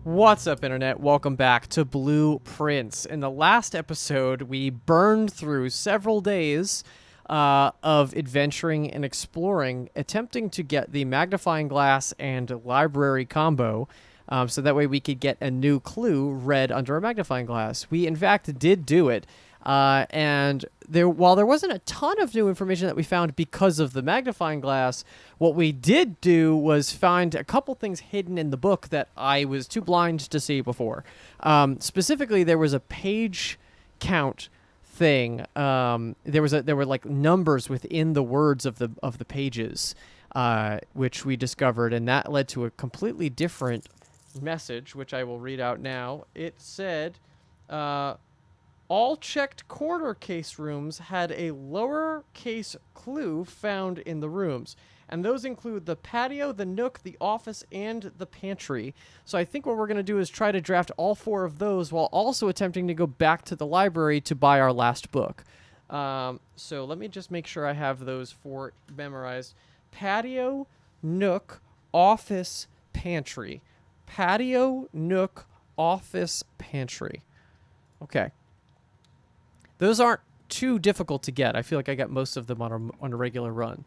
What's up, Internet? Welcome back to Blueprints. In the last episode, we burned through several days of adventuring and exploring, attempting to get the magnifying glass and library combo, so that way we could get a new clue read under a magnifying glass. We, in fact, did do it. And while there wasn't a ton of new information that we found because of the magnifying glass, what we did do was find a couple things hidden in the book that I was too blind to see before. Specifically, there was a page count thing. There were like numbers within the words of the pages, which we discovered, and that led to a completely different message, which I will read out now. It said, all checked corner case rooms had a lowercase clue found in the rooms. And those include the patio, the nook, the office, and the pantry. So I think what we're going to do is try to draft all four of those while also attempting to go back to the library to buy our last book. So let me just make sure I have those four memorized. Patio, nook, office, pantry. Patio, nook, office, pantry. Okay. Those aren't too difficult to get. I feel like I got most of them on a regular run.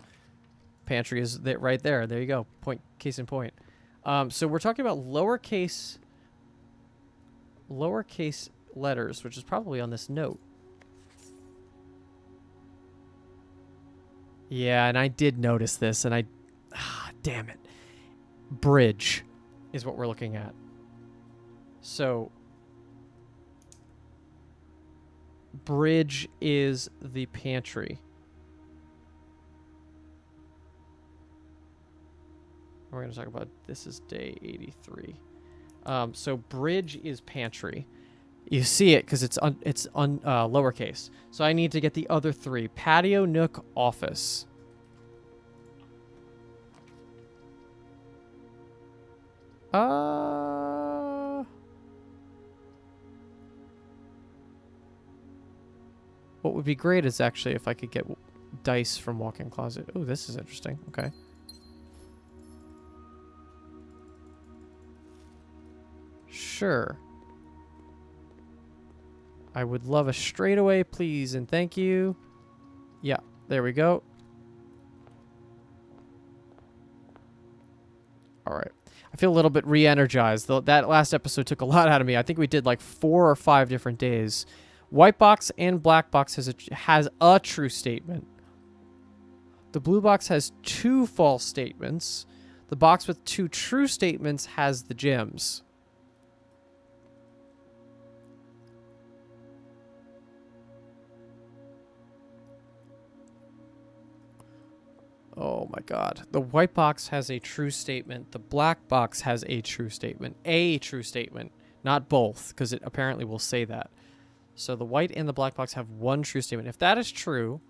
Pantry is right there. There you go. Case in point. So we're talking about lowercase letters, which is probably on this note. Yeah, and I did notice this, and damn it. Bridge is what we're looking at. So bridge is the pantry. We're going to talk about this is day 83. So bridge is pantry. You see it because it's on lowercase. So I need to get the other three: patio, nook, office. What would be great is actually if I could get dice from walk-in closet. Oh, this is interesting. Okay. Sure. I would love a straightaway, please, and thank you. Yeah, there we go. All right. I feel a little bit re-energized. That last episode took a lot out of me. I think we did like 4 or 5 different days. White box and black box has a true statement. The blue box has 2 false statements. The box with 2 true statements has the gems. Oh my god. The white box has a true statement. The black box has a true statement. A true statement. Not both, because it apparently will say that. So the white and the black box have 1 true statement. If that is true,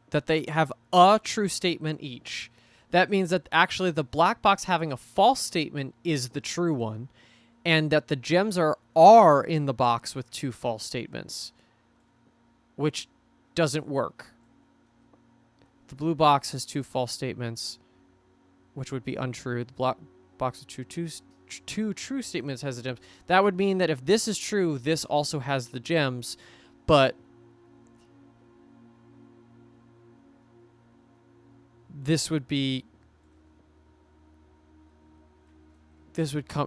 that they have a true statement each, that means that actually the black box having a false statement is the true one, and that the gems are in the box with 2 false statements, which doesn't work. The blue box has 2 false statements, which would be untrue. The black box with two true statements has the gems. That would mean that if this is true, this also has the gems, but this would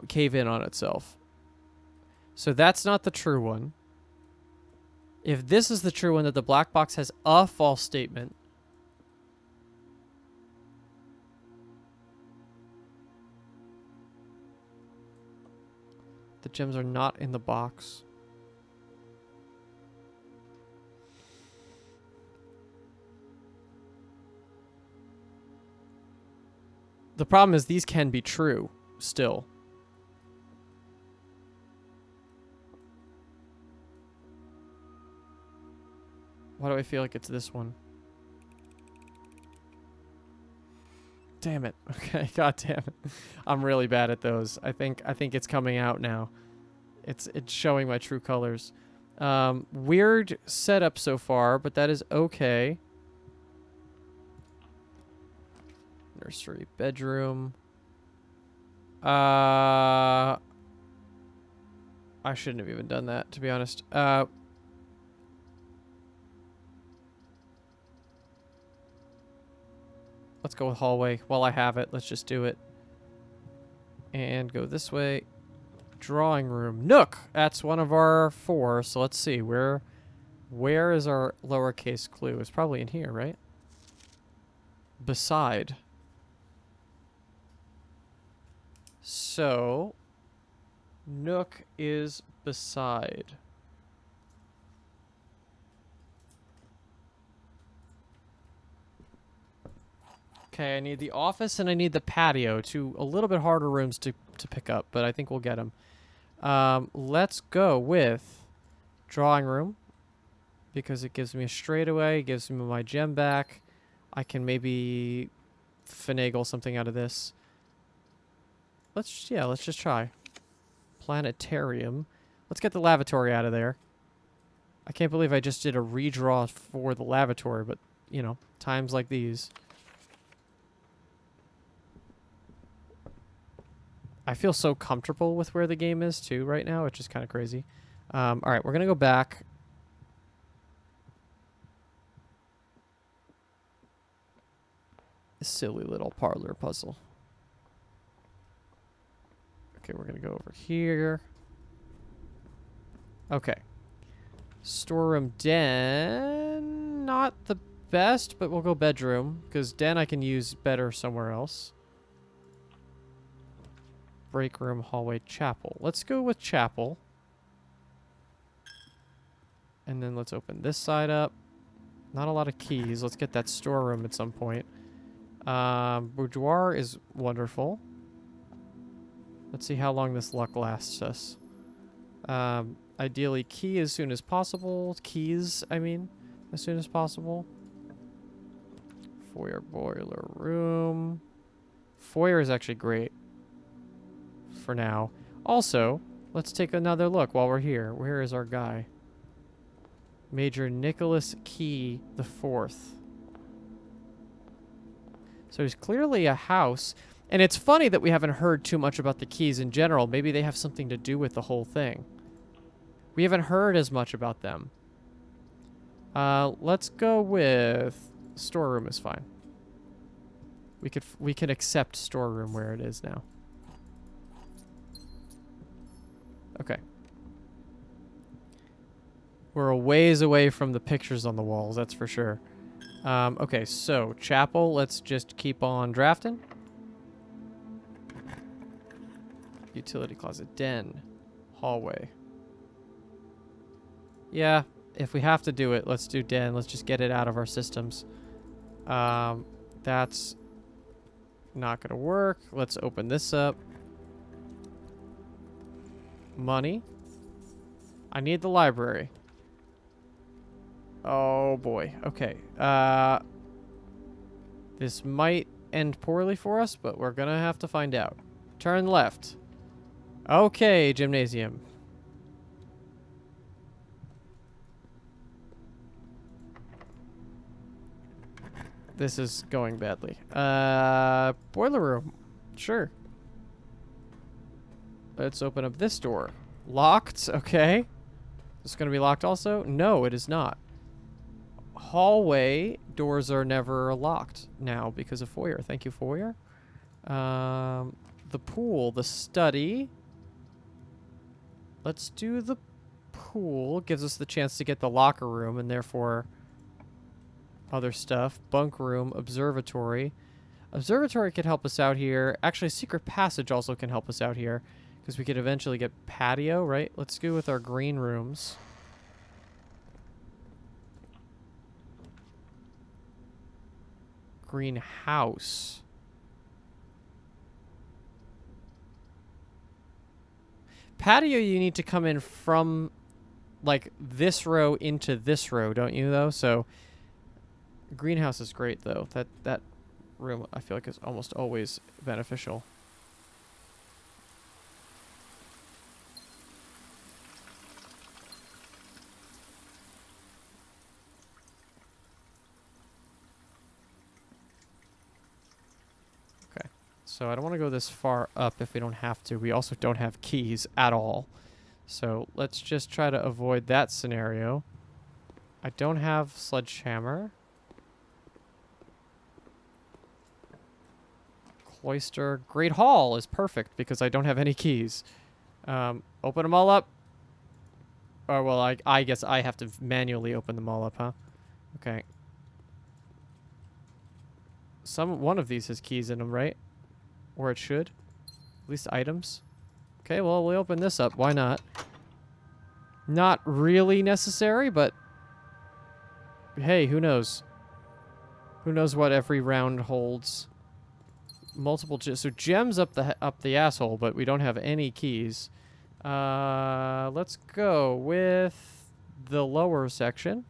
cave in on itself. So that's not the true one. If this is the true one, that the black box has a false statement, the gems are not in the box. The problem is these can be true still. Why do I feel like it's this one? Damn it. Okay, god damn it. I'm really bad at those. I think it's coming out now. It's showing my true colors. Weird setup so far, but that is okay. Nursery, bedroom. I shouldn't have even done that, to be honest. Let's go with hallway. While I have it, let's just do it. And go this way. Drawing room. Nook! That's one of our 4, so let's see. Where is our lowercase clue? It's probably in here, right? Beside. So, Nook is beside. Okay, I need the office and I need the patio. Two a little bit harder rooms to pick up, but I think we'll get them. Let's go with drawing room because it gives me a straightaway, gives me my gem back. I can maybe finagle something out of this. Let's just try. Planetarium. Let's get the lavatory out of there. I can't believe I just did a redraw for the lavatory, but, you know, times like these. I feel so comfortable with where the game is, too, right now. It's just kind of crazy. All right, we're going to go back. Silly little parlor puzzle. Okay, we're going to go over here. Okay. Storeroom den. Not the best, but we'll go bedroom. Because den I can use better somewhere else. Break room, hallway, chapel. Let's go with chapel. And then let's open this side up. Not a lot of keys. Let's get that storeroom at some point. Boudoir is wonderful. Let's see how long this luck lasts us. Ideally, key as soon as possible. Keys, I mean, as soon as possible. Foyer, boiler room. Foyer is actually great. For now. Also, let's take another look while we're here. Where is our guy? Major Nicholas Key the Fourth. So he's clearly a house. And it's funny that we haven't heard too much about the keys in general. Maybe they have something to do with the whole thing. We haven't heard as much about them. Let's go with storeroom is fine. We can accept storeroom where it is now. Okay. We're a ways away from the pictures on the walls, that's for sure. Okay, so chapel, let's just keep on drafting. Utility closet, den, hallway. Yeah, if we have to do it, let's do den. Let's just get it out of our systems. That's not gonna work. Let's open this up. Money. I need the library. Oh boy. Okay. This might end poorly for us, but we're gonna have to find out. Turn left. Okay, gymnasium. This is going badly. Boiler room. Sure. Let's open up this door. Locked. Okay. Is this going to be locked also? No, it is not. Hallway doors are never locked now because of foyer. Thank you, foyer. The pool. The study. Let's do the pool. Gives us the chance to get the locker room and therefore other stuff. Bunk room. Observatory. Observatory could help us out here. Actually, secret passage also can help us out here. Because we could eventually get patio, right? Let's go with our green rooms. Greenhouse. Patio, you need to come in from, like, this row into this row, don't you, though? So, greenhouse is great, though. That room, I feel like, is almost always beneficial. So I don't want to go this far up if we don't have to. We also don't have keys at all. So let's just try to avoid that scenario. I don't have sledgehammer. Cloister. Great Hall is perfect because I don't have any keys. Open them all up. Or, well, I guess I have to manually open them all up, huh? Okay. One of these has keys in them, right? Or it should. At least items. Okay, well, we open this up. Why not? Not really necessary, but hey, who knows? Who knows what every round holds? Multiple so gems up the asshole, but we don't have any keys. Let's go with the lower section.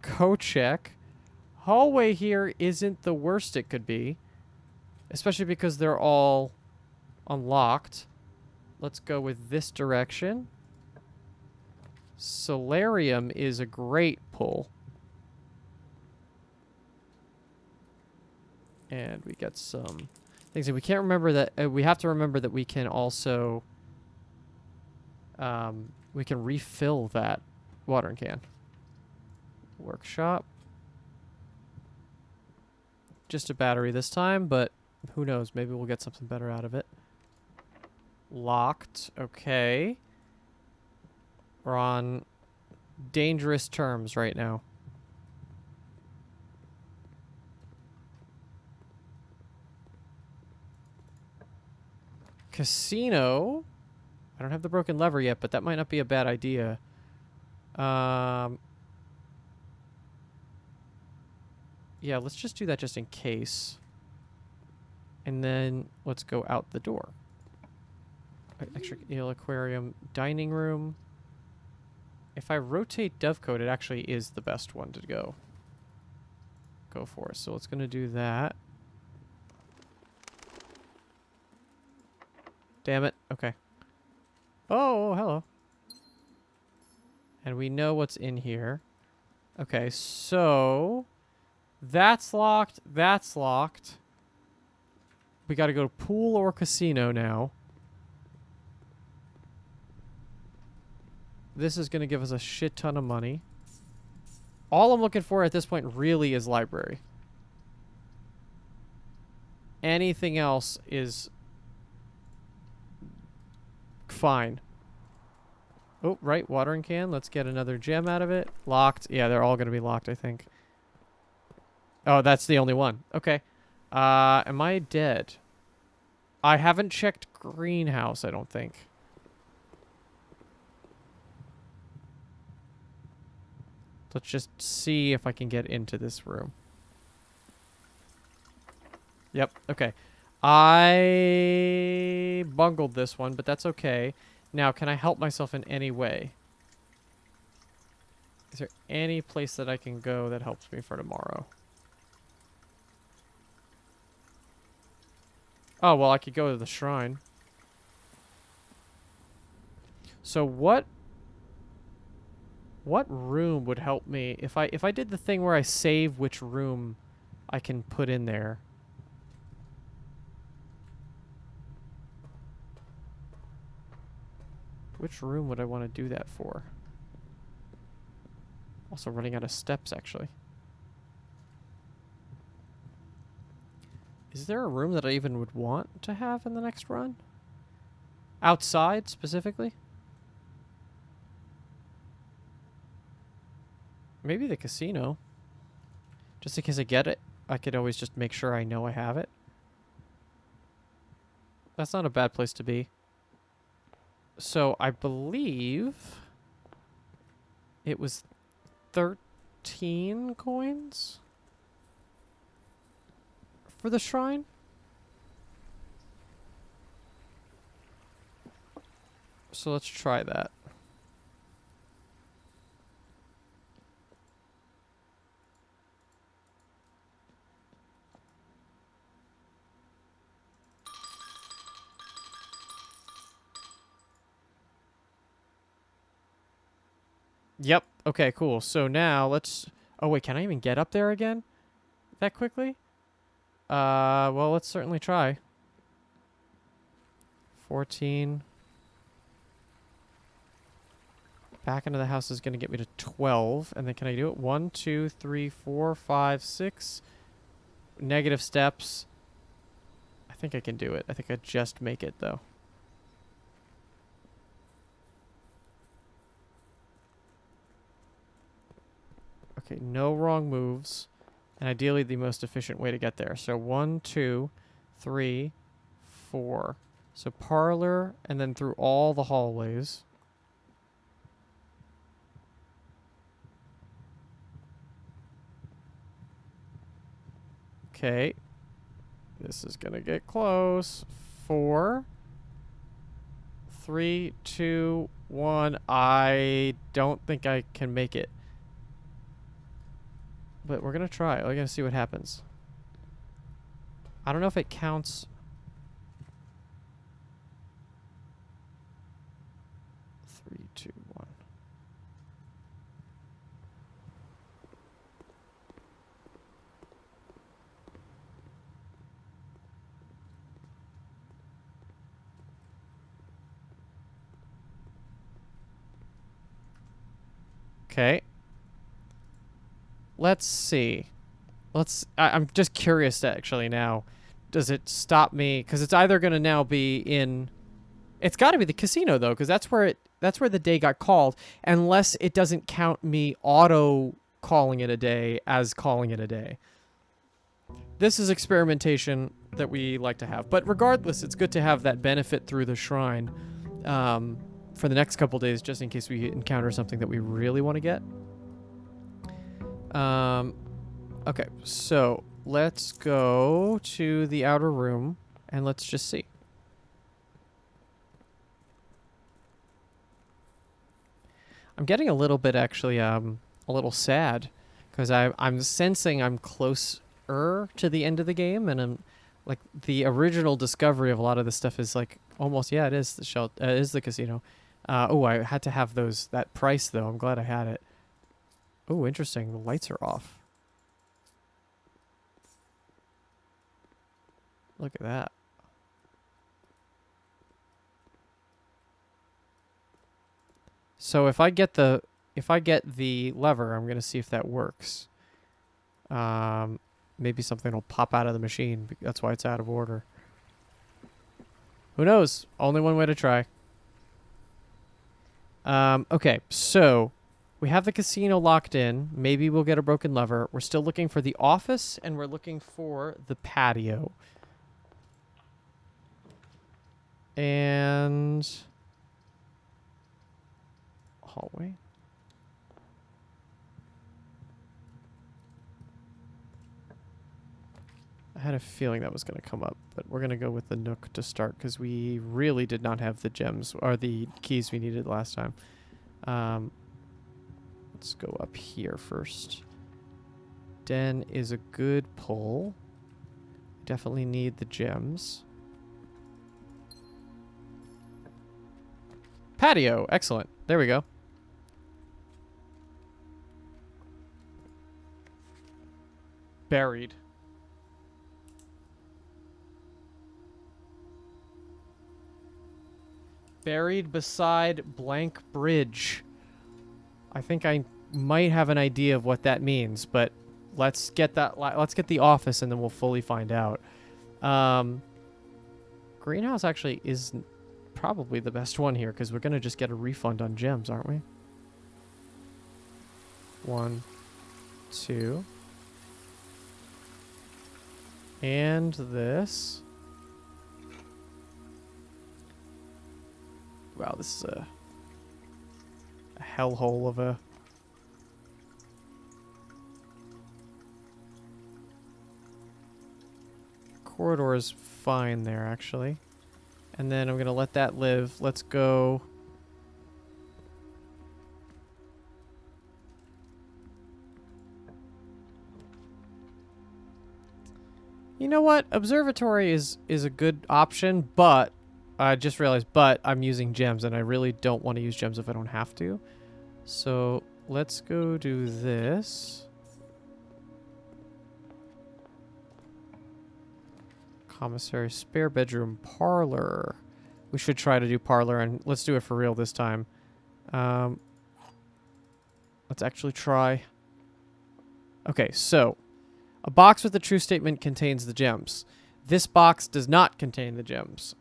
Go check. Hallway here isn't the worst it could be, especially because they're all unlocked. Let's go with this direction. Solarium is a great pull. And we get some things. And we can't remember that. We have to remember that we can also we can refill that watering can. Workshop. Just a battery this time, but who knows? Maybe we'll get something better out of it. Locked. Okay. We're on dangerous terms right now. Casino. I don't have the broken lever yet, but that might not be a bad idea. Yeah, let's just do that just in case. And then let's go out the door. Extra eel aquarium, dining room. If I rotate Dovecote, it actually is the best one to go for. So it's going to do that. Damn it. Okay. Oh, hello. And we know what's in here. Okay, so that's locked. That's locked. We got to go to pool or casino now. This is going to give us a shit ton of money. All I'm looking for at this point really is library. Anything else is fine. Oh, right, watering can. Let's get another gem out of it. Locked. Yeah, they're all going to be locked, I think. Oh, that's the only one. Okay. Am I dead? I haven't checked greenhouse, I don't think. Let's just see if I can get into this room. Yep, okay. I bungled this one, but that's okay. Now, can I help myself in any way? Is there any place that I can go that helps me for tomorrow? Oh, well, I could go to the shrine. So what room would help me if I did the thing where I save which room I can put in there? Which room would I want to do that for? Also running out of steps, actually. Is there a room that I even would want to have in the next run? Outside, specifically? Maybe the casino. Just in case I get it, I could always just make sure I know I have it. That's not a bad place to be. So I believe it was 13 coins for the shrine. So let's try that. Yep. Okay, cool. So now let's... Oh, wait, can I even get up there again? That quickly? Well, let's certainly try. 14. Back into the house is going to get me to 12. And then can I do it? 1, 2, 3, 4, 5, 6. Negative steps. I think I can do it. I think I just make it, though. Okay, no wrong moves. And ideally the most efficient way to get there. So 1, 2, 3, 4. So parlor and then through all the hallways. Okay. This is going to get close. 4, 3, 2, 1. I don't think I can make it. But we're going to try. We're going to see what happens. I don't know if it counts. 3, 2, 1. Okay. Let's see. I'm just curious actually now. Does it stop me? Because it's either going to now be in. It's got to be the casino though, because that's where the day got called. Unless it doesn't count me auto calling it a day as calling it a day. This is experimentation that we like to have. But regardless, it's good to have that benefit through the shrine for the next couple days, just in case we encounter something that we really want to get. Okay, so let's go to the outer room and let's just see. I'm getting a little bit actually a little sad because I'm sensing I'm closer to the end of the game, and I'm like the original discovery of a lot of this stuff is like almost it is the is the casino. Oh, I had to have that price though. I'm glad I had it. Oh, interesting. The lights are off. Look at that. So if I get the lever, I'm gonna see if that works. Maybe something will pop out of the machine. That's why it's out of order. Who knows? Only one way to try. Okay, so we have the casino locked in. Maybe we'll get a broken lever. We're still looking for the office, and we're looking for the patio. And hallway. I had a feeling that was going to come up, but we're going to go with the Nook to start because we really did not have the gems or the keys we needed last time. Let's go up here first. Den is a good pull. Definitely need the gems. Patio. Excellent. There we go. Buried. Buried beside blank bridge. I think I might have an idea of what that means, but let's get that. Let's get the office, and then we'll fully find out. Greenhouse actually is probably the best one here because we're gonna just get a refund on gems, aren't we? 1, 2, and this. Wow, this is a hellhole of a... Corridor is fine there, actually. And then I'm going to let that live. Let's go... You know what? Observatory is a good option, but... I just realized, but I'm using gems, and I really don't want to use gems if I don't have to. So let's go do this. Commissary, spare bedroom, parlor. We should try to do parlor, and let's do it for real this time. Let's actually try. Okay, so a box with a true statement contains the gems. This box does not contain the gems.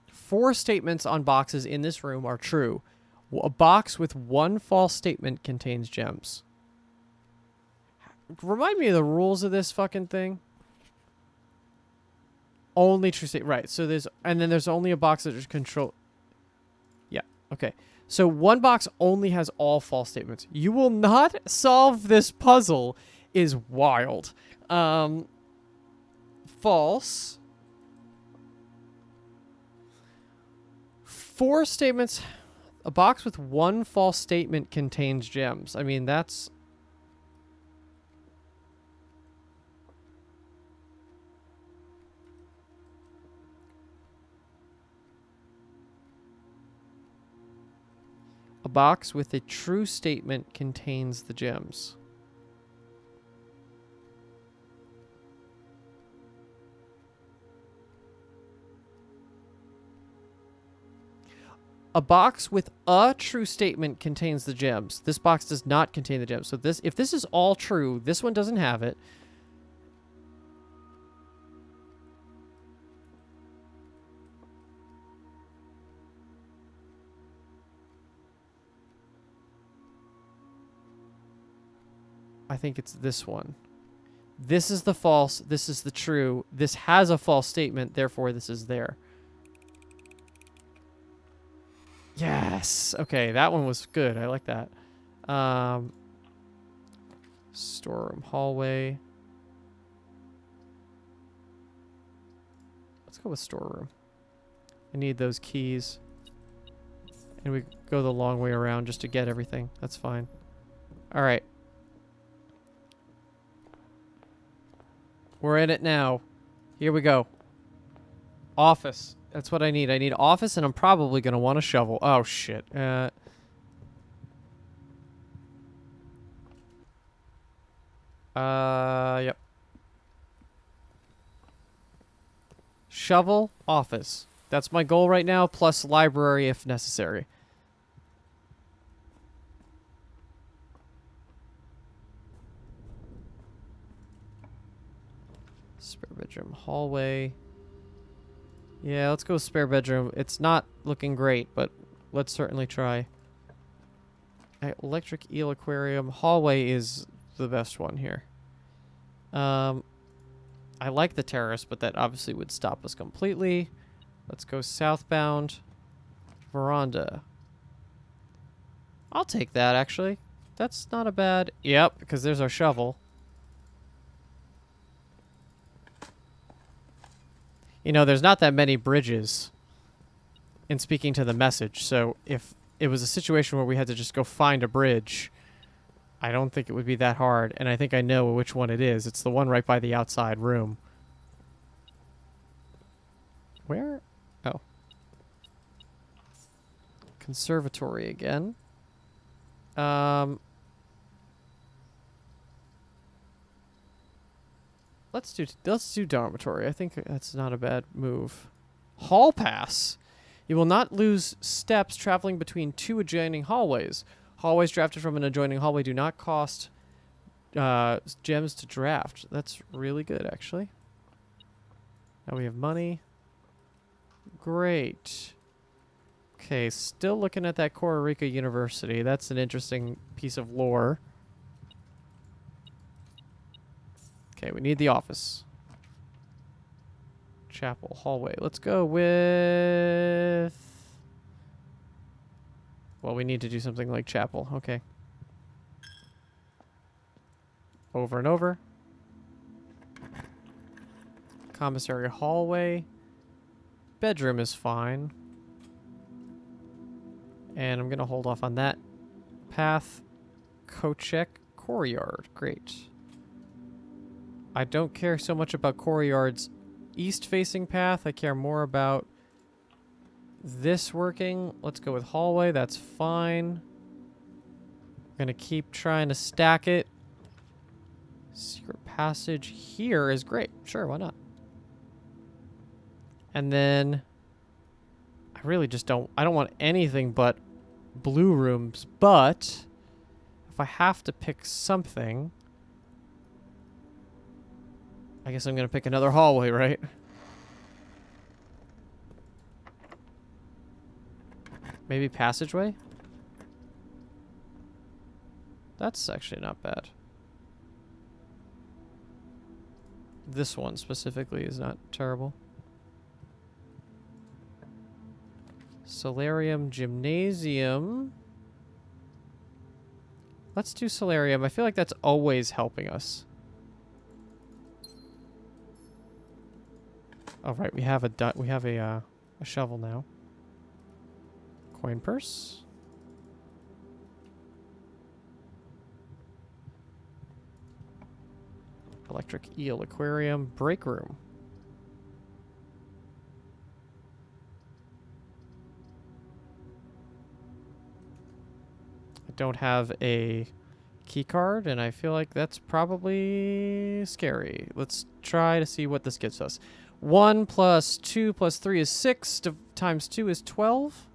4 statements on boxes in this room are true. A box with 1 false statement contains gems. Remind me of the rules of this fucking thing. Only true state. Right. So there's, and then there's only a box that is control. Yeah. Okay. So one box only has all false statements. You will not solve this puzzle is wild. False. 4 statements. A box with 1 false statement contains gems. I mean, that's... A box with a true statement contains the gems. A box with a true statement contains the gems. This box does not contain the gems. So this, if this is all true, this one doesn't have it. I think it's this one. This is the false. This is the true. This has a false statement. Therefore, this is there. Yes. Okay, that one was good. I like that. Storeroom, hallway. Let's go with storeroom. I need those keys. And we go the long way around just to get everything. That's fine. All right. We're in it now. Here we go. Office. That's what I need. I need office, and I'm probably going to want a shovel. Oh, shit. Yep. Shovel, office. That's my goal right now, plus library if necessary. Spare bedroom, hallway. Yeah, let's go spare bedroom. It's not looking great, but let's certainly try. Electric eel aquarium. Hallway is the best one here. I like the terrace, but that obviously would stop us completely. Let's go southbound. Veranda. I'll take that, actually. That's not a bad... Yep, because there's our shovel. You know, there's not that many bridges in speaking to the message, so if it was a situation where we had to just go find a bridge, I don't think it would be that hard, and I think I know which one it is. It's the one right by the outside room. Where? Oh. Conservatory again. Let's do dormitory. I think that's not a bad move. Hall pass. You will not lose steps traveling between 2 adjoining hallways. Hallways drafted from an adjoining hallway do not cost gems to draft. That's really good, actually. Now we have money. Great. Okay, still looking at that Costa Rica University. That's an interesting piece of lore. Okay, we need the office. Chapel, hallway. Let's go with... Well, we need to do something like chapel. Okay. Over and over. Commissary hallway. Bedroom is fine. And I'm going to hold off on that. Path. Kochek. Courtyard. Great. I don't care so much about Courtyard's east-facing path. I care more about this working. Let's go with hallway. That's fine. I'm going to keep trying to stack it. Secret passage here is great. Sure, why not? And then I really just don't want anything but blue rooms, but if I have to pick something, I guess I'm going to pick another hallway, right? Maybe passageway? That's actually not bad. This one specifically is not terrible. Solarium, gymnasium. Let's do solarium. I feel like that's always helping us. Oh right, we have a shovel now. Coin purse. Electric eel aquarium. Break room. I don't have a key card, and I feel like that's probably scary. Let's try to see what this gives us. 1 plus 2 plus 3 is 6. Times 2 is 12.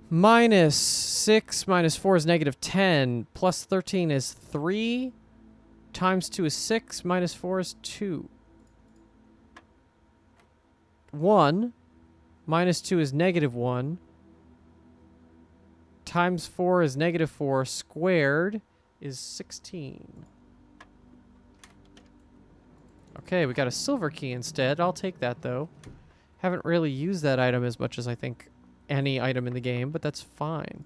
Minus 6 minus 4 is negative 10. Plus 13 is 3. Times 2 is 6. Minus 4 is 2. 1 minus 2 is negative 1. Times 4 is negative 4. Squared is 16. Okay, we got a silver key instead. I'll take that, though. Haven't really used that item as much as I think any item in the game, but that's fine.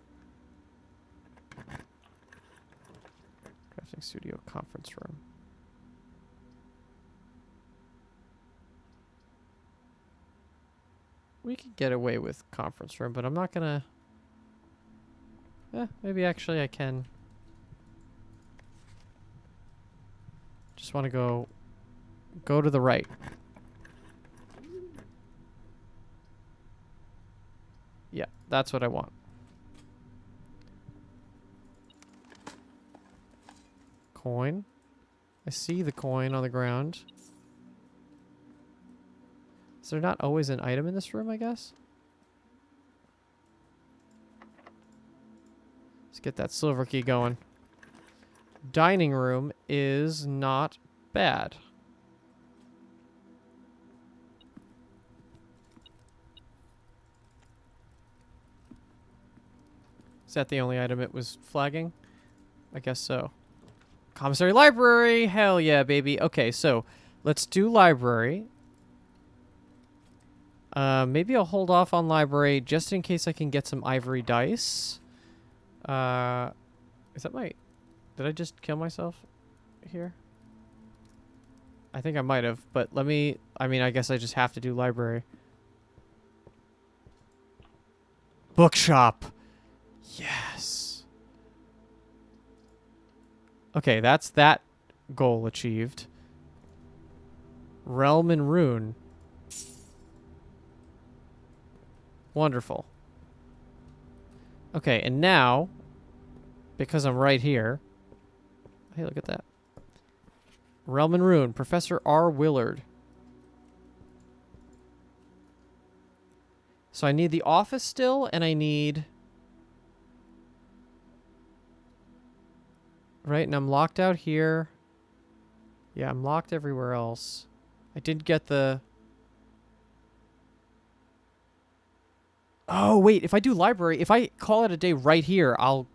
Crafting studio, conference room. We could get away with conference room, but I'm not gonna... maybe actually I can. Just want to go to the right. Yeah, that's what I want. Coin. I see the coin on the ground. Is there not always an item in this room, I guess? Let's get that silver key going. Dining room is not bad. Is that the only item it was flagging? I guess so. Commissary library! Hell yeah, baby. Okay, so let's do library. Maybe I'll hold off on library just in case I can get some ivory dice. Is that my... Did I just kill myself here? I think I might have, but let me... I mean, I guess I just have to do library. Bookshop! Yes! Okay, that's that goal achieved. Realm and Rune. Wonderful. Okay, and now, because I'm right here... Hey, look at that. Realm and Rune, Professor R. Willard. So I need the office still, and I need... Right, and I'm locked out here. Yeah, I'm locked everywhere else. I did get the... Oh, wait, if I do library, if I call it a day right here, I'll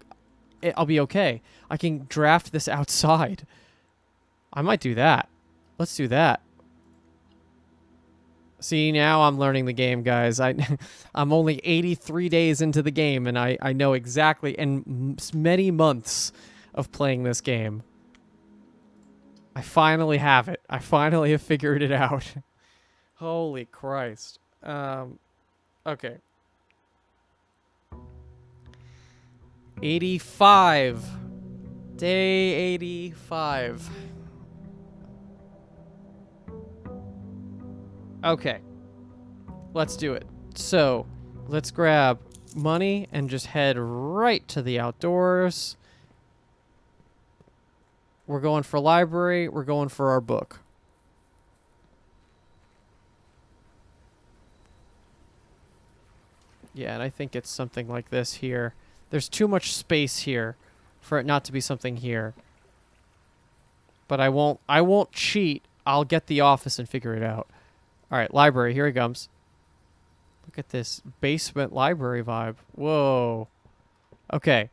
be okay. I can draft this outside. I might do that. Let's do that. See, now I'm learning the game, guys. I'm only 83 days into the game, and I know exactly, and many months of playing this game. I finally have it. I finally have figured it out. Holy Christ. Okay. 85. Day 85. Okay. Let's do it. So, let's grab money and just head right to the outdoors. We're going for library. We're going for our book. Yeah, and I think it's something like this here. There's too much space here for it not to be something here. But I won't cheat. I'll get the office and figure it out. All right, library, here it comes. Look at this basement library vibe. Whoa. Okay.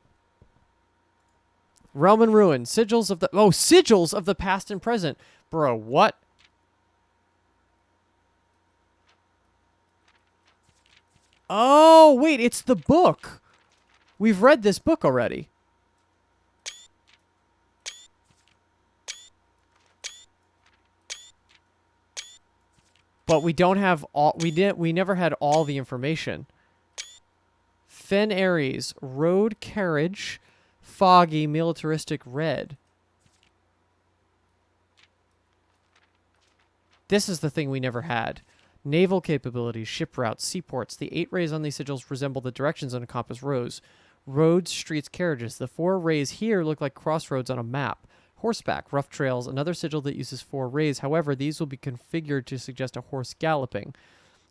Realm and Ruin. Sigils of the past and present. Bro, what? Oh, wait, it's the book. We've read this book already. But we don't have all we never had all the information. Fen Ares, road carriage, foggy, militaristic red. This is the thing we never had. Naval capabilities, ship routes, seaports. The 8 rays on these sigils resemble the directions on a compass rose. Roads, streets, carriages. The 4 rays here look like crossroads on a map. Horseback, rough trails, another sigil that uses 4 rays. However, these will be configured to suggest a horse galloping.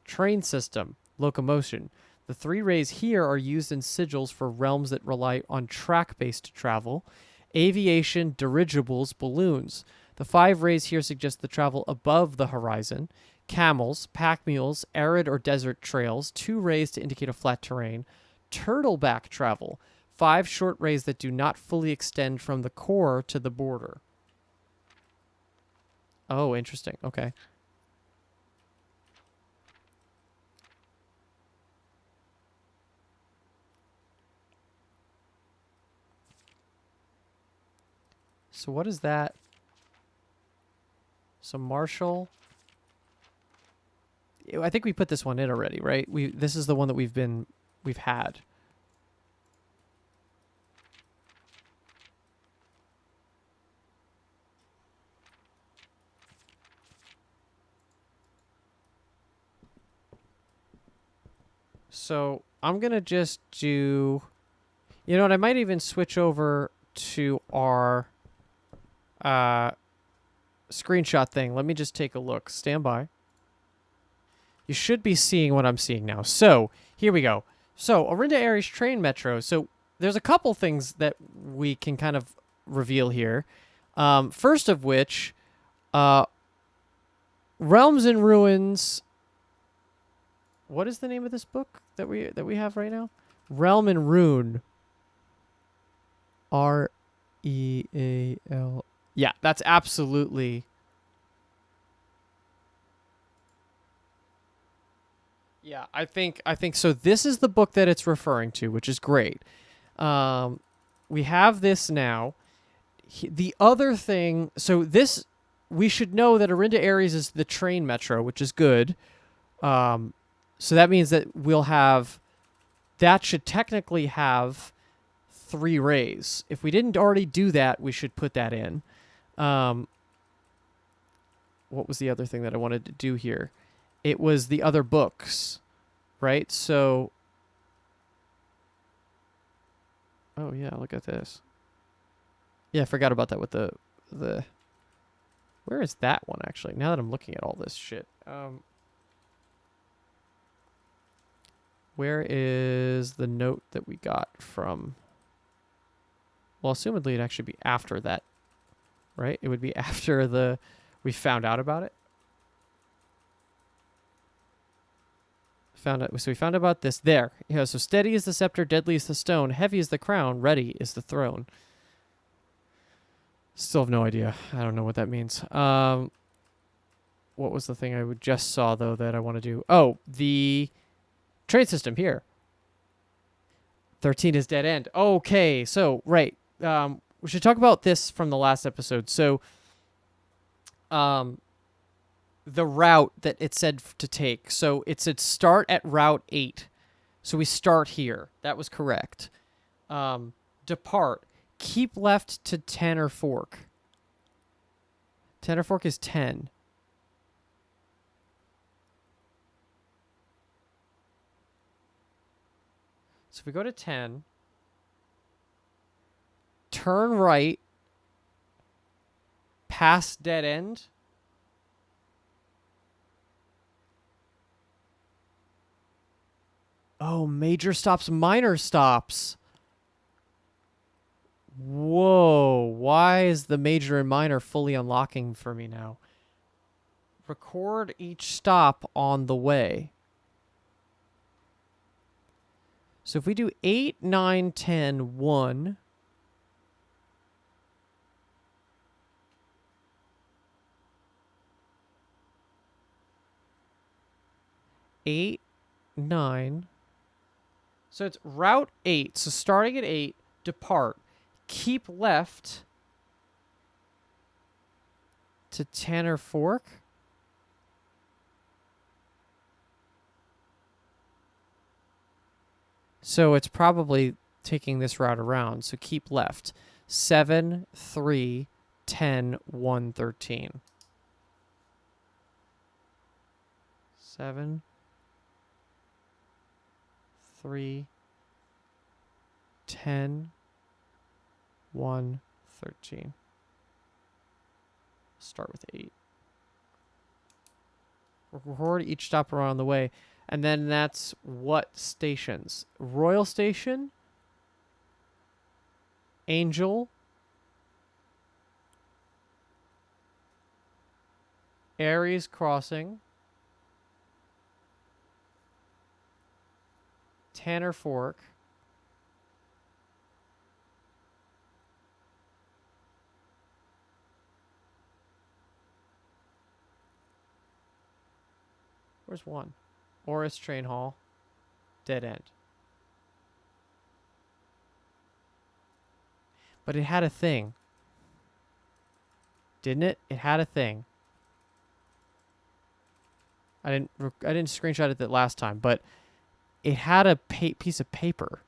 Train system, locomotion. The 3 rays here are used in sigils for realms that rely on track-based travel. Aviation, dirigibles, balloons. The 5 rays here suggest the travel above the horizon. Camels, pack mules, arid or desert trails. 2 rays to indicate a flat terrain. Turtleback travel. 5 short rays that do not fully extend from the core to the border. Oh, interesting. Okay. So what is that? So Marshall. I think we put this one in already, right? This is the one that we've had. So I'm gonna just do. You know what? I might even switch over to our screenshot thing. Let me just take a look. Stand by. You should be seeing what I'm seeing now. So here we go. So Orinda Ares train metro. So there's a couple things that we can kind of reveal here. First of which, Realms and Ruins. What is the name of this book that we have right now? Realm and Rune. REAL. Yeah, that's absolutely. Yeah, I think so. This is the book that it's referring to, which is great. We have this now. The other thing, so this we should know that Orinda Ares is the train metro, which is good. So that means that that should technically have 3 rays. If we didn't already do that, we should put that in. What was the other thing that I wanted to do here? It was the other books, right? So, oh yeah, look at this. Yeah, I forgot about that with the. Where is that one actually? Now that I'm looking at all this shit, where is the note that we got from? Well, assumedly it'd actually be after that, right? It would be after we found out about it. So we found out about this. There. Yeah, so steady is the scepter, deadly is the stone, heavy is the crown, ready is the throne. Still have no idea. I don't know what that means. What was the thing I just saw, though, that I want to do? Oh, the trade system here. 13 is dead end. Okay, so, right. We should talk about this from the last episode. So, the route that it said to take. So it said start at Route 8. So we start here. That was correct. Depart. Keep left to Tanner Fork. Tanner Fork is 10. So if we go to 10, turn right, past dead end. Oh, major stops, minor stops. Whoa, why is the major and minor fully unlocking for me now? Record each stop on the way. So if we do 8, 9, 10, 1. 8, 9. So it's route 8. So starting at 8, depart. Keep left to Tanner Fork. So it's probably taking this route around. So keep left. 7, 3, 10, 1, 13. 7, 3, 10, 1, 13. Start with 8. Record each stop around the way. And then that's what stations? Royal Station, Angel, Aries Crossing, Tanner Fork, where's one? Oris Train Hall, dead end. But it had a thing. Didn't it? It had a thing. I didn't screenshot it that last time, but it had a piece of paper.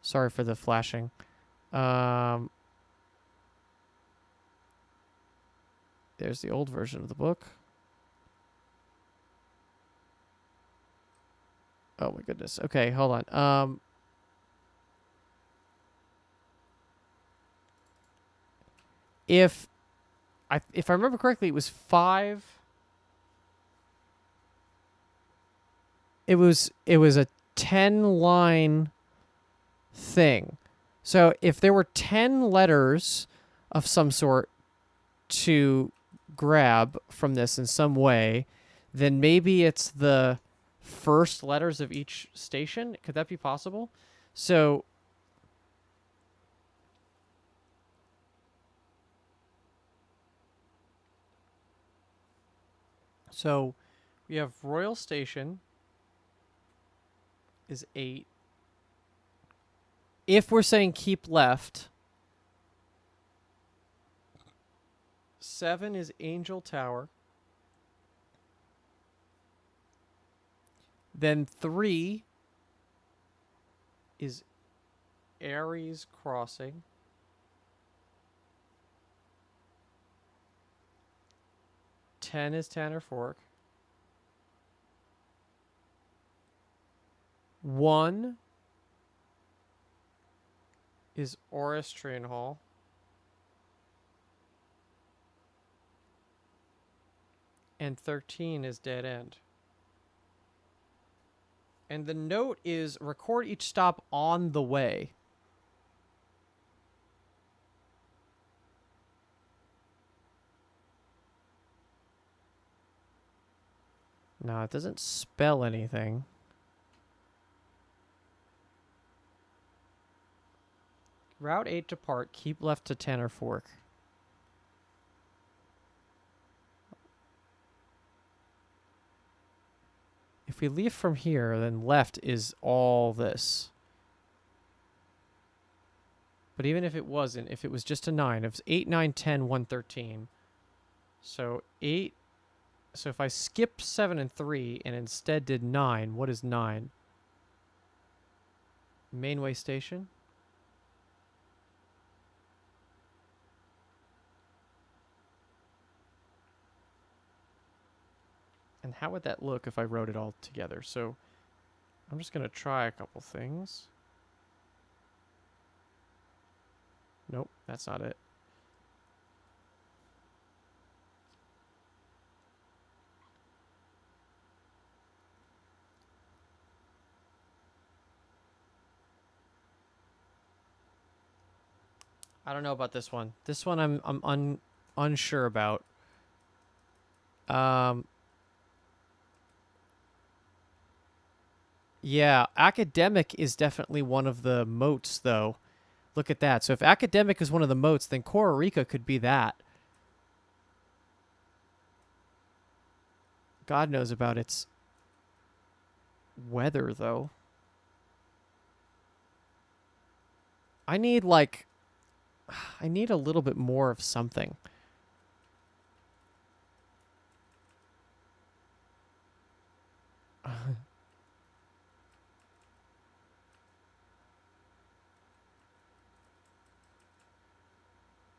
Sorry for the flashing. There's the old version of the book. Oh my goodness. Okay, hold on. If I remember correctly, it was 5. It was a 10-line thing. So if there were 10 letters of some sort to grab from this in some way, then maybe it's the first letters of each station. Could that be possible? So we have Royal Station is 8. If we're saying keep left, 7 is Angel Tower. Then 3 is Aries Crossing. 10 is Tanner Fork. 1 is Oris Train Hall. And 13 is Dead End. And the note is record each stop on the way. No, it doesn't spell anything. Route 8 depart, keep left to Tanner Fork. If we leave from here, then left is all this. But even if it wasn't, if it was just a 9, if it's 8, 9, 10, 1, 13. So 8. So if I skip 7 and 3 and instead did 9, what is 9? Mainway Station. And how would that look if I wrote it all together? So I'm just going to try a couple things. Nope, that's not it. I don't know about this one. This one I'm unsure about. Um, yeah, academic is definitely one of the moats, though. Look at that. So if academic is one of the moats, then Costa Rica could be that. God knows about its weather, though. I need, like, I need a little bit more of something.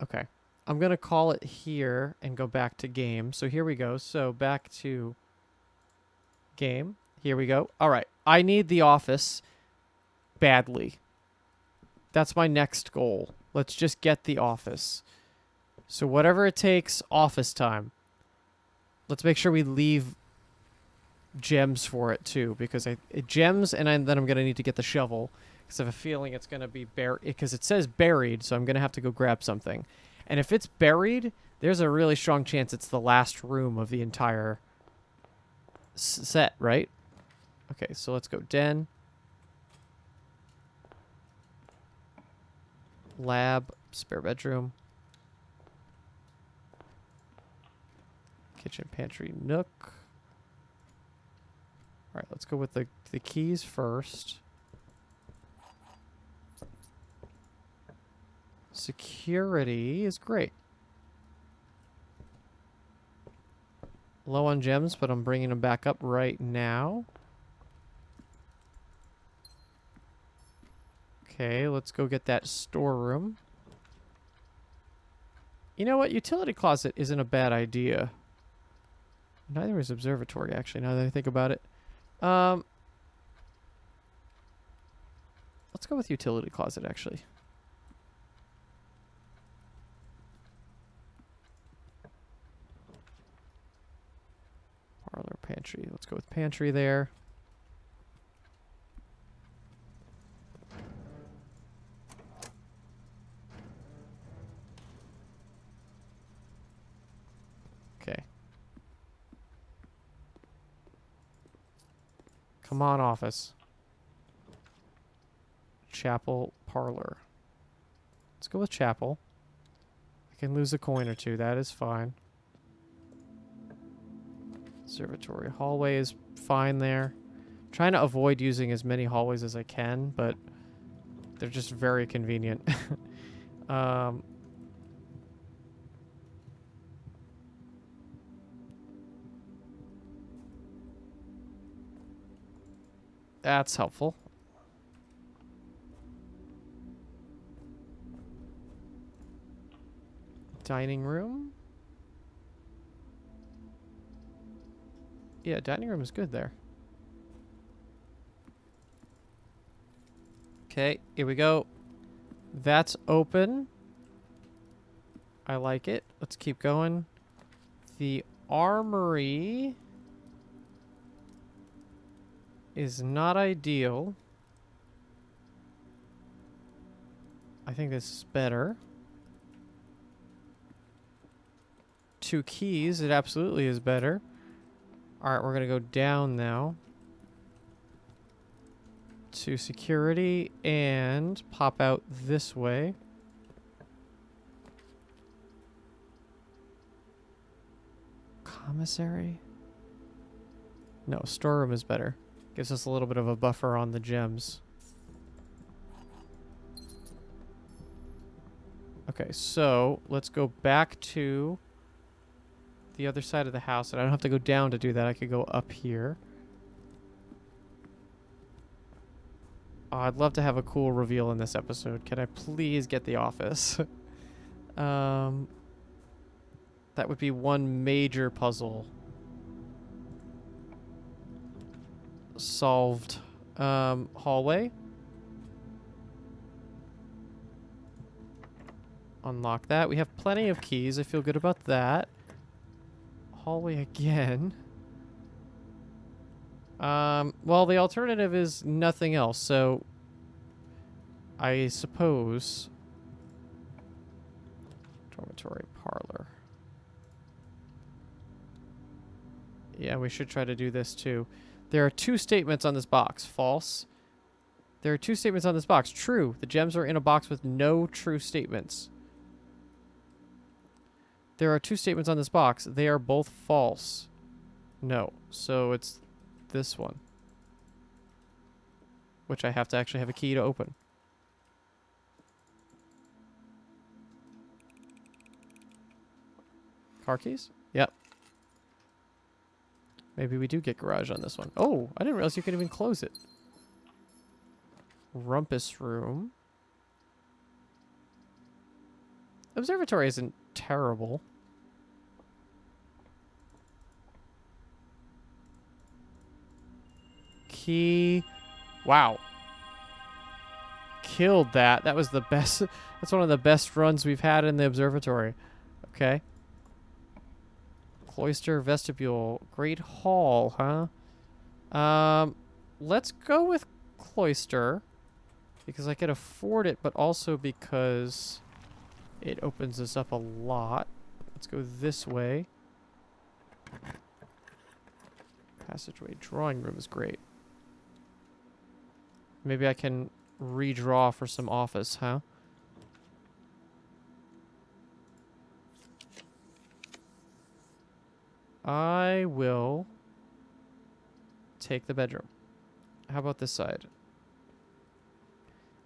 Okay. I'm going to call it here and go back to game. So here we go. So back to game. Here we go. All right. I need the office badly. That's my next goal. Let's just get the office. So whatever it takes, office time. Let's make sure we leave gems for it too, because gems, and then I'm gonna need to get the shovel because I have a feeling it's gonna be buried. Because it says buried, so I'm gonna have to go grab something. And if it's buried, there's a really strong chance it's the last room of the entire set, right? Okay, so let's go den. Lab, spare bedroom. Kitchen, pantry, nook. All right, let's go with the keys first. Security is great. Low on gems, but I'm bringing them back up right now. Okay, let's go get that storeroom. You know what? Utility closet isn't a bad idea. Neither is observatory, actually, now that I think about it. Let's go with utility closet, actually. Parlor, pantry. Let's go with pantry there. Okay. Come on, office. Chapel, parlor. Let's go with chapel. I can lose a coin or two. That is fine. Observatory. Hallway is fine there. Trying to avoid using as many hallways as I can, but they're just very convenient. That's helpful. Dining room. Yeah, dining room is good there. Okay, here we go. That's open. I like it. Let's keep going. The armory is not ideal. I think this is better. 2 keys, it absolutely is better. Alright, we're going to go down now to security and pop out this way. Commissary? No, storeroom is better. Gives us a little bit of a buffer on the gems. Okay, so let's go back to the other side of the house. And I don't have to go down to do that. I could go up here. Oh, I'd love to have a cool reveal in this episode. Can I please get the office? That would be one major puzzle solved. Hallway. Unlock that. We have plenty of keys. I feel good about that. Hallway again. Well, the alternative is nothing else, so I suppose Dormitory parlor. Yeah, we should try to do this too. There are 2 statements on this box. False. There are 2 statements on this box. True. The gems are in a box with no true statements. There are 2 statements on this box. They are both false. No. So it's this one. Which I have to actually have a key to open. Car keys? Yep. Maybe we do get garage on this one. Oh, I didn't realize you could even close it. Rumpus room. Observatory isn't terrible. Key. Wow. Killed that. That was the best. That's one of the best runs we've had in the observatory. Okay. Cloister, vestibule, great hall, huh? Let's go with cloister because I can afford it, but also because it opens us up a lot. Let's go this way. Passageway, drawing room is great. Maybe I can redraw for some office, huh? I will take the bedroom. How about this side?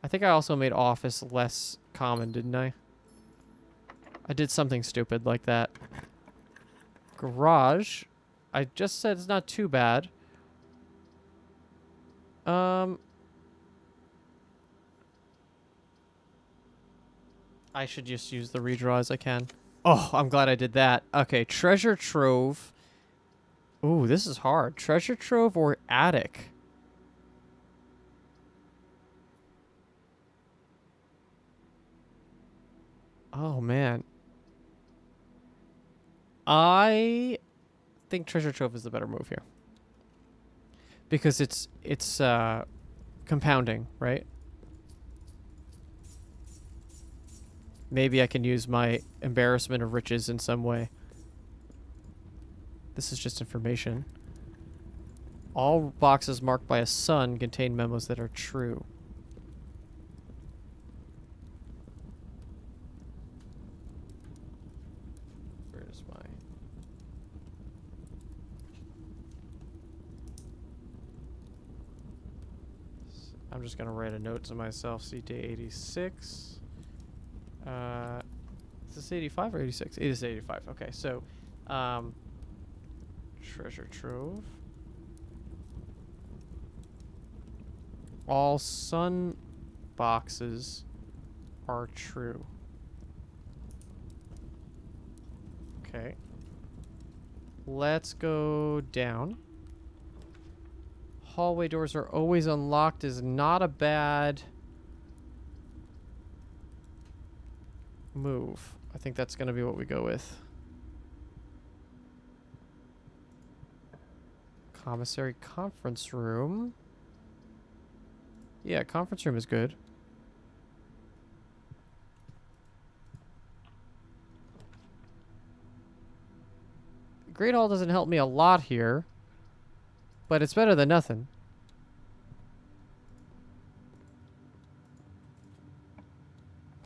I think I also made office less common, didn't I? I did something stupid like that. Garage. I just said it's not too bad. I should just use the redraw as I can. Oh, I'm glad I did that. Okay, treasure trove. Ooh, this is hard. Treasure trove or attic? Oh, man. I think treasure trove is the better move here. Because it's compounding, right? Maybe I can use my embarrassment of riches in some way. This is just information. All boxes marked by a sun contain memos that are true. Where's my... I'm just going to write a note to myself. CT 86. Is this 85 or 86? It is 85. Okay, so treasure trove. All sun boxes are true. Okay. Let's go down. Hallway doors are always unlocked is not a bad move. I think that's going to be what we go with. Commissary conference room. Yeah, conference room is good. Great Hall doesn't help me a lot here, but it's better than nothing.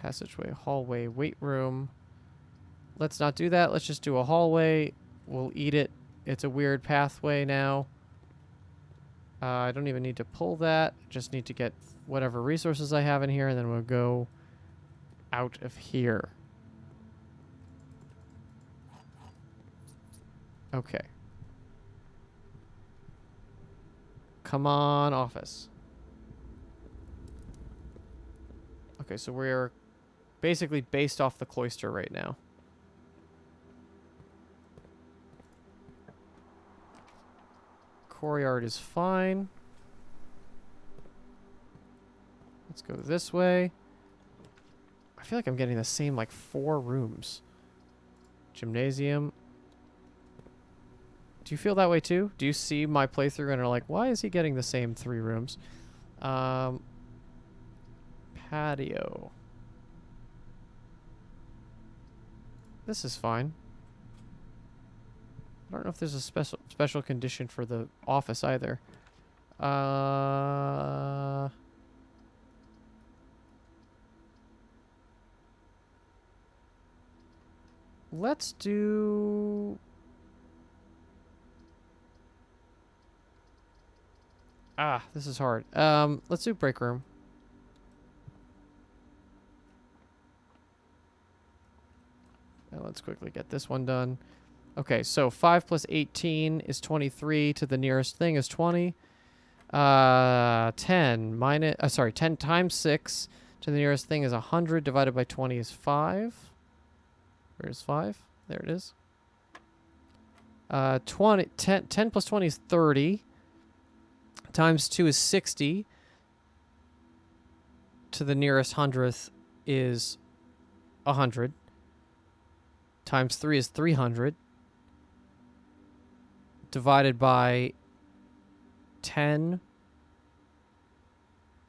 Passageway, hallway, weight room. Let's not do that. Let's just do a hallway. We'll eat it. It's a weird pathway now. I don't even need to pull that. Just need to get whatever resources I have in here, and then we'll go out of here. Okay. Come on, office. Okay, so we're basically based off the cloister right now. Courtyard is fine. Let's go this way. I feel like I'm getting the same, like, 4 rooms. Gymnasium. Do you feel that way too? Do you see my playthrough and are like, why is he getting the same 3 rooms? Patio. This is fine. I don't know if there's a special condition for the office either. Let's do... this is hard. Let's do break room. And let's quickly get this one done. Okay, so 5 plus 18 is 23. To the nearest thing is 20. 10 times 6 to the nearest thing is 100. Divided by 20 is 5. Where's 5? There it is. 10 plus 20 is 30. Times 2 is 60. To the nearest hundredth is 100. Times 3 is 300. Divided by 10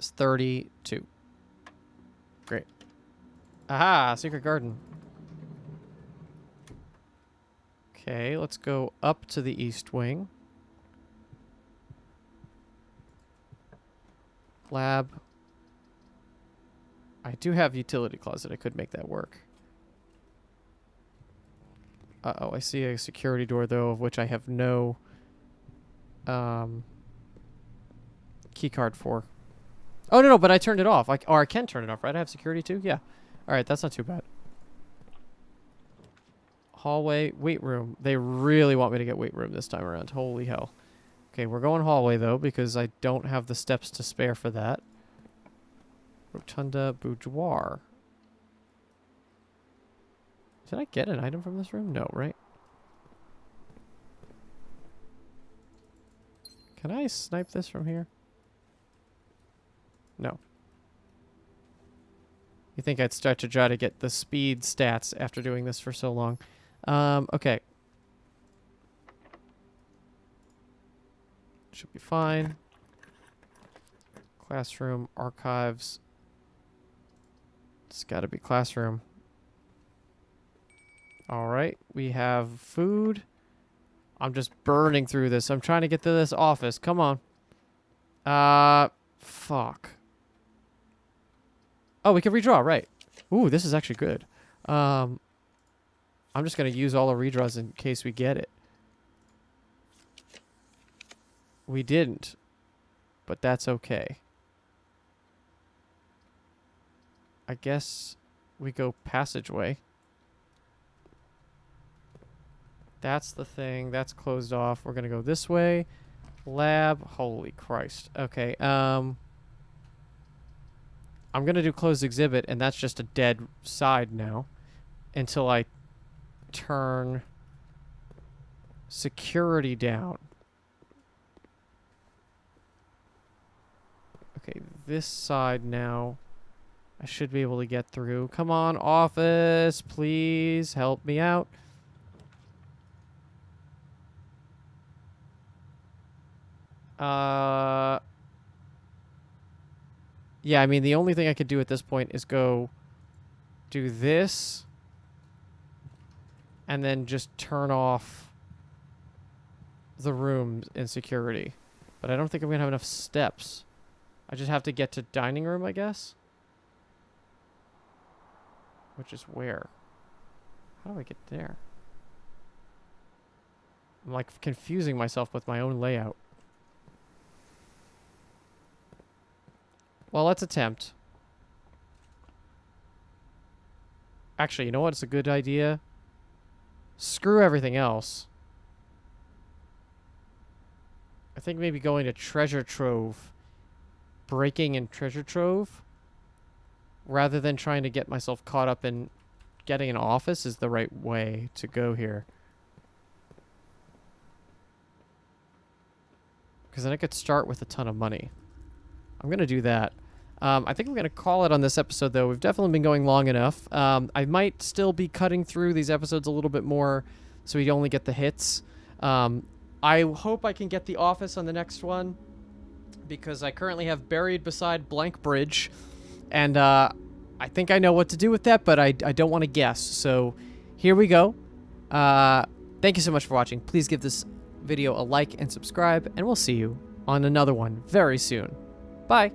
is 32. Great. Aha! Secret garden. Okay, let's go up to the east wing. Lab. I do have utility closet. I could make that work. Uh-oh, I see a security door, though, of which I have no key card for. Oh, no, but I turned it off. Or I can turn it off, right? I have security, too? Yeah. All right, that's not too bad. Hallway, weight room. They really want me to get weight room this time around. Holy hell. Okay, we're going hallway, though, because I don't have the steps to spare for that. Rotunda boudoir. Did I get an item from this room? No, right? Can I snipe this from here? No. You think I'd start to try to get the speed stats after doing this for so long. Okay. Should be fine. Classroom, archives. It's got to be classroom. All right, we have food. I'm just burning through this. I'm trying to get to this office. Come on. Fuck. Oh, we can redraw, right. Ooh, this is actually good. I'm just going to use all the redraws in case we get it. We didn't, but that's okay. I guess we go passageway. That's the thing. That's closed off. We're going to go this way. Lab. Holy Christ. Okay. I'm going to do closed exhibit, and that's just a dead side now until I turn security down. Okay, this side now I should be able to get through. Come on, office. Please help me out. Yeah, I mean, the only thing I could do at this point is go do this and then just turn off the rooms in security. But I don't think I'm going to have enough steps. I just have to get to dining room, I guess. Which is where? How do I get there? I'm like confusing myself with my own layout. Well, let's attempt. Actually, you know what? It's a good idea. Screw everything else. I think maybe going to treasure trove. Breaking in treasure trove. Rather than trying to get myself caught up in getting an office is the right way to go here. Because then I could start with a ton of money. I'm going to do that. I think I'm going to call it on this episode, though. We've definitely been going long enough. I might still be cutting through these episodes a little bit more so we only get the hits. I hope I can get The Office on the next one because I currently have Buried Beside Blank Bridge. And I think I know what to do with that, but I don't want to guess. So here we go. Thank you so much for watching. Please give this video a like and subscribe, and we'll see you on another one very soon. Bye.